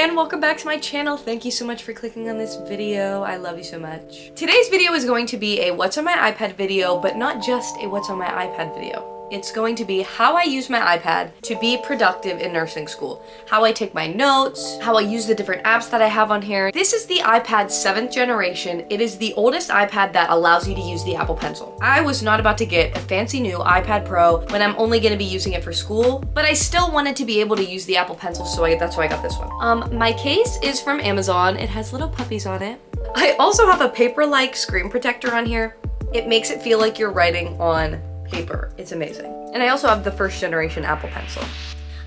and welcome back to my channel. Thank you so much for clicking on this video. I love you so much. Today's video is going to be a what's on my iPad video, but not just a what's on my iPad video. It's going to be how I use my iPad to be productive in nursing school. How I take my notes, how I use the different apps that I have on here. This is the iPad 7th generation. It is the oldest iPad that allows you to use the Apple Pencil. I was not about to get a fancy new iPad Pro when I'm only gonna be using it for school, but I still wanted to be able to use the Apple Pencil, so that's why I got this one. My case is from Amazon. It has little puppies on it. I also have a paper-like screen protector on here. It makes it feel like you're writing on paper. It's amazing. And I also have the 1st generation Apple Pencil.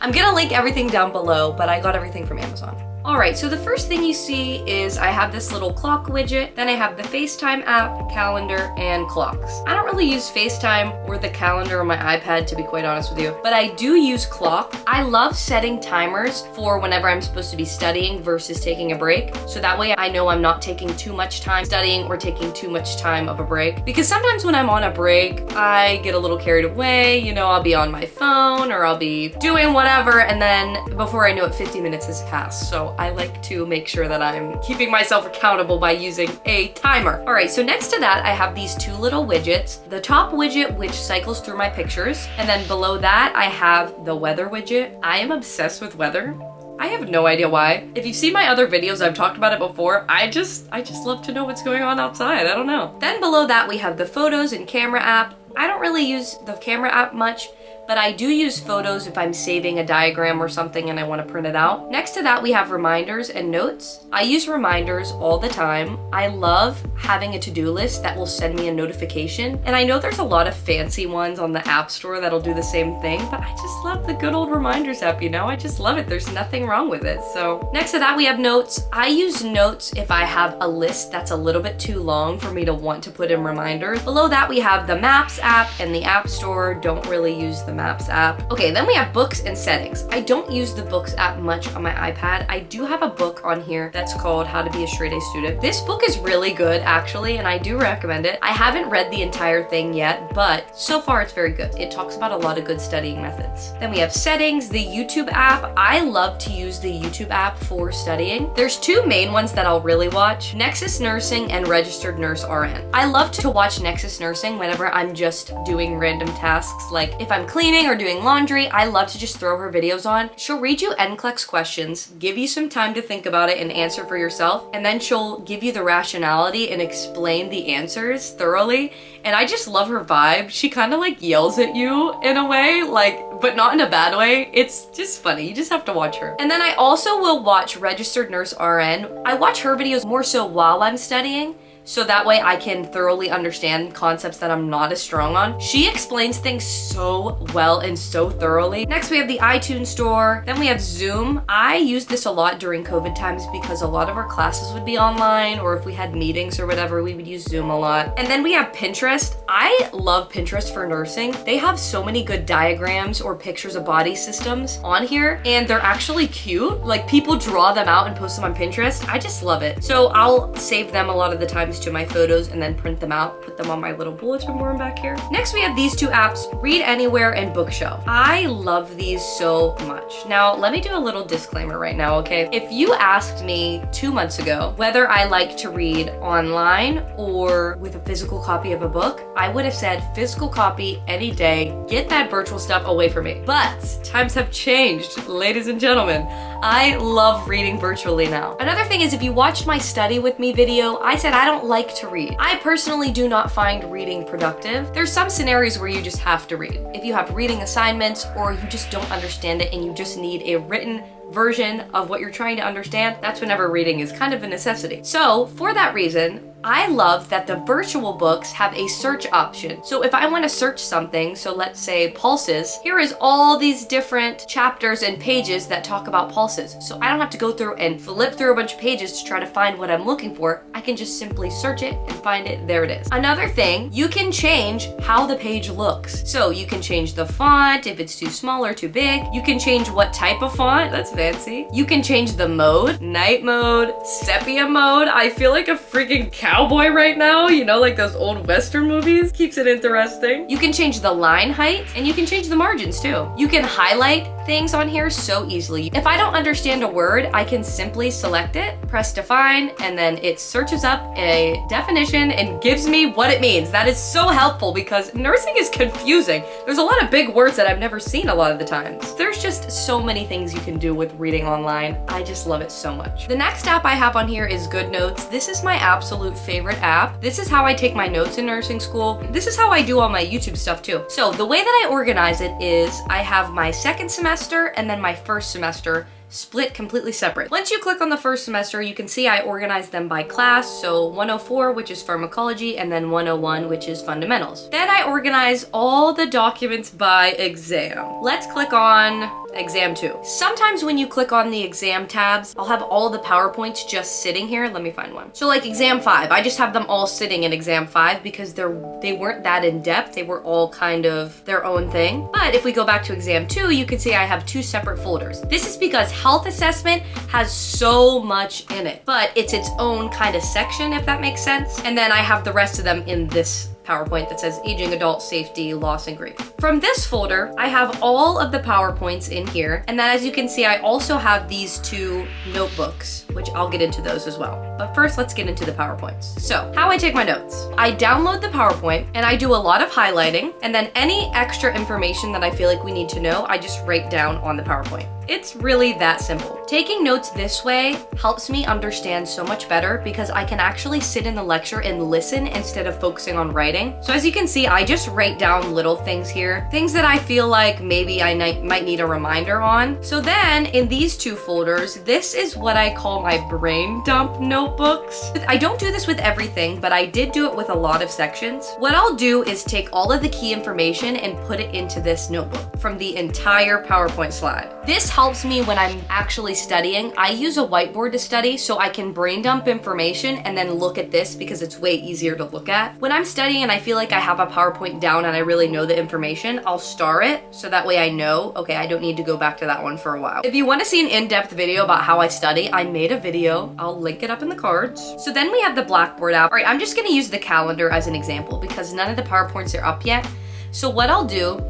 I'm gonna link everything down below, but I got everything from Amazon. Alright, so the first thing you see is I have this little clock widget, then I have the FaceTime app, calendar, and clocks. I don't really use FaceTime or the calendar on my iPad, to be quite honest with you, but I do use clock. I love setting timers for whenever I'm supposed to be studying versus taking a break, so that way I know I'm not taking too much time studying or taking too much time of a break. Because sometimes when I'm on a break, I get a little carried away, you know, I'll be on my phone or I'll be doing whatever, and then before I know it, 50 minutes has passed. So I like to make sure that I'm keeping myself accountable by using a timer. All right, so next to that, I have these 2 little widgets. The top widget, which cycles through my pictures, and then below that, I have the weather widget. I am obsessed with weather. I have no idea why. If you've seen my other videos, I've talked about it before. I just love to know what's going on outside. I don't know. Then below that, we have the photos and camera app. I don't really use the camera app much, but I do use photos if I'm saving a diagram or something and I want to print it out. Next to that, we have reminders and notes. I use reminders all the time. I love having a to-do list that will send me a notification. And I know there's a lot of fancy ones on the App Store that'll do the same thing, but I just love the good old reminders app, you know? I just love it. There's nothing wrong with it. So next to that, we have notes. I use notes if I have a list that's a little bit too long for me to want to put in reminders. Below that, we have the Maps app and the App Store. Don't really use the Maps app. Okay, then we have books and settings. I don't use the books app much on my iPad. I do have a book on here that's called How to Be a Straight A Student. This book is really good actually, and I do recommend it. I haven't read the entire thing yet, but so far it's very good. It talks about a lot of good studying methods. Then we have settings, the YouTube app. I love to use the YouTube app for studying. There's 2 main ones that I'll really watch: Nexus Nursing and Registered Nurse RN. I love to watch Nexus Nursing whenever I'm just doing random tasks, like if I'm cleaning or doing laundry. I love to just throw her videos on. She'll read you NCLEX questions, give you some time to think about it and answer for yourself, and then she'll give you the rationality and explain the answers thoroughly. And I just love her vibe. She kind of like yells at you in a way, like, but not in a bad way. It's just funny. You just have to watch her. And then I also will watch Registered Nurse RN. I watch her videos more so while I'm studying, so that way I can thoroughly understand concepts that I'm not as strong on. She explains things so well and so thoroughly. Next, we have the iTunes Store. Then we have Zoom. I used this a lot during COVID times because a lot of our classes would be online, or if we had meetings or whatever, we would use Zoom a lot. And then we have Pinterest. I love Pinterest for nursing. They have so many good diagrams or pictures of body systems on here, and they're actually cute. Like, people draw them out and post them on Pinterest. I just love it. So I'll save them a lot of the times to my photos and then print them out, put them on my little bulletin board back here. Next, we have these 2 apps, Read Anywhere and Bookshelf. I love these so much. Now, let me do a little disclaimer right now, okay? If you asked me 2 months ago whether I like to read online or with a physical copy of a book, I would have said physical copy any day. Get that virtual stuff away from me. But times have changed, ladies and gentlemen. I love reading virtually now. Another thing is, if you watched my study with me video, I said I don't like to read. I personally do not find reading productive. There's some scenarios where you just have to read. If you have reading assignments or you just don't understand it and you just need a written version of what you're trying to understand, that's whenever reading is kind of a necessity. So for that reason, I love that the virtual books have a search option. So if I want to search something, so let's say pulses, here is all these different chapters and pages that talk about pulses. So I don't have to go through and flip through a bunch of pages to try to find what I'm looking for. I can just simply search it and find it. There it is. Another thing, you can change how the page looks. So you can change the font if it's too small or too big. You can change what type of font. That's fancy. You can change the mode, night mode, sepia mode. I feel like a freaking cowboy right now, you know, like those old Western movies. Keeps it interesting. You can change the line height and you can change the margins too. You can highlight things on here so easily. If I don't understand a word, I can simply select it, press define, and then it searches up a definition and gives me what it means. That is so helpful because nursing is confusing. There's a lot of big words that I've never seen a lot of the times. There's just so many things you can do with reading online. I just love it so much. The next app I have on here is GoodNotes. This is my absolute favorite app. This is how I take my notes in nursing school. This is how I do all my YouTube stuff too. So the way that I organize it is I have my second semester and then my first semester split completely separate. Once you click on the first semester, you can see I organized them by class. So 104, which is pharmacology, and then 101, which is fundamentals. Then I organize all the documents by exam. Let's click on exam 2. Sometimes when you click on the exam tabs, I'll have all the PowerPoints just sitting here. Let me find one. So like exam 5, I just have them all sitting in exam 5 because they weren't that in depth. They were all kind of their own thing. But if we go back to exam 2, you can see I have 2 separate folders. This is because health assessment has so much in it, but it's its own kind of section, if that makes sense. And then I have the rest of them in this PowerPoint that says aging adult safety, loss, and grief. From this folder, I have all of the PowerPoints in here. And then as you can see, I also have these 2 notebooks, which I'll get into those as well. But first, let's get into the PowerPoints. So how I take my notes. I download the PowerPoint and I do a lot of highlighting, and then any extra information that I feel like we need to know, I just write down on the PowerPoint. It's really that simple. Taking notes this way helps me understand so much better because I can actually sit in the lecture and listen instead of focusing on writing. So as you can see, I just write down little things here, things that I feel like maybe I might need a reminder on. So then in these 2 folders, this is what I call my brain dump notebooks. I don't do this with everything, but I did do it with a lot of sections. What I'll do is take all of the key information and put it into this notebook from the entire PowerPoint slide. This helps me when I'm actually studying. I use a whiteboard to study so I can brain dump information and then look at this because it's way easier to look at. When I'm studying and I feel like I have a PowerPoint down and I really know the information, I'll star it so that way I know, okay, I don't need to go back to that one for a while. If you want to see an in-depth video about how I study, I made a video. I'll link it up in the cards. So then we have the Blackboard app. All right, I'm just going to use the calendar as an example because none of the PowerPoints are up yet. So what I'll do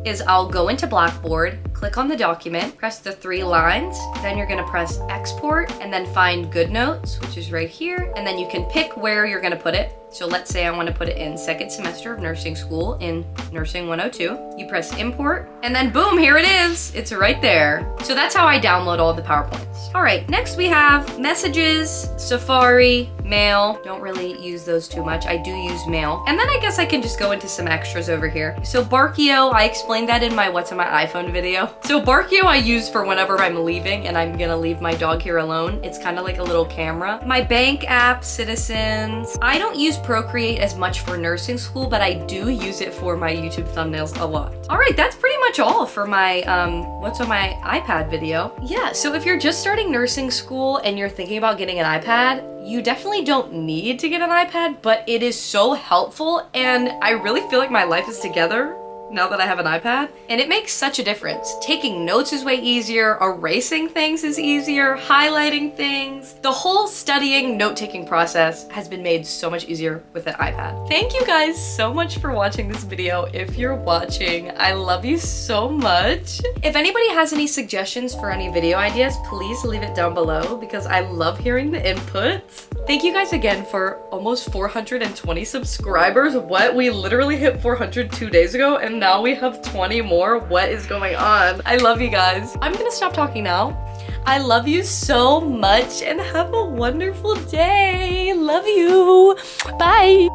is I'll go into Blackboard, click on the document, press the 3 lines, then you're gonna press export and then find GoodNotes, which is right here, and then you can pick where you're gonna put it. So let's say I want to put it in second semester of nursing school in Nursing 102. You press import and then boom, here it is. It's right there. So that's how I download all the PowerPoints. All right, next we have messages, Safari, mail. Don't really use those too much. I do use mail. And then I guess I can just go into some extras over here. So Barkio, I explained that in my What's on My iPhone video. So Barkio I use for whenever I'm leaving and I'm gonna leave my dog here alone. It's kind of like a little camera. My bank app, Citizens. I don't use Procreate as much for nursing school, but I do use it for my YouTube thumbnails a lot. All right, that's pretty much all for my What's on My iPad video. Yeah, so if you're just starting nursing school and you're thinking about getting an iPad, you definitely don't need to get an iPad, but it is so helpful and I really feel like my life is together now that I have an iPad, and it makes such a difference. Taking notes is way easier, erasing things is easier, highlighting things. The whole studying, note-taking process has been made so much easier with an iPad. Thank you guys so much for watching this video. If you're watching, I love you so much. If anybody has any suggestions for any video ideas, please leave it down below because I love hearing the inputs. Thank you guys again for almost 420 subscribers. What? We literally hit 400 2 days ago and now we have 20 more. What is going on? I love you guys. I'm gonna stop talking now. I love you so much and have a wonderful day. Love you. Bye.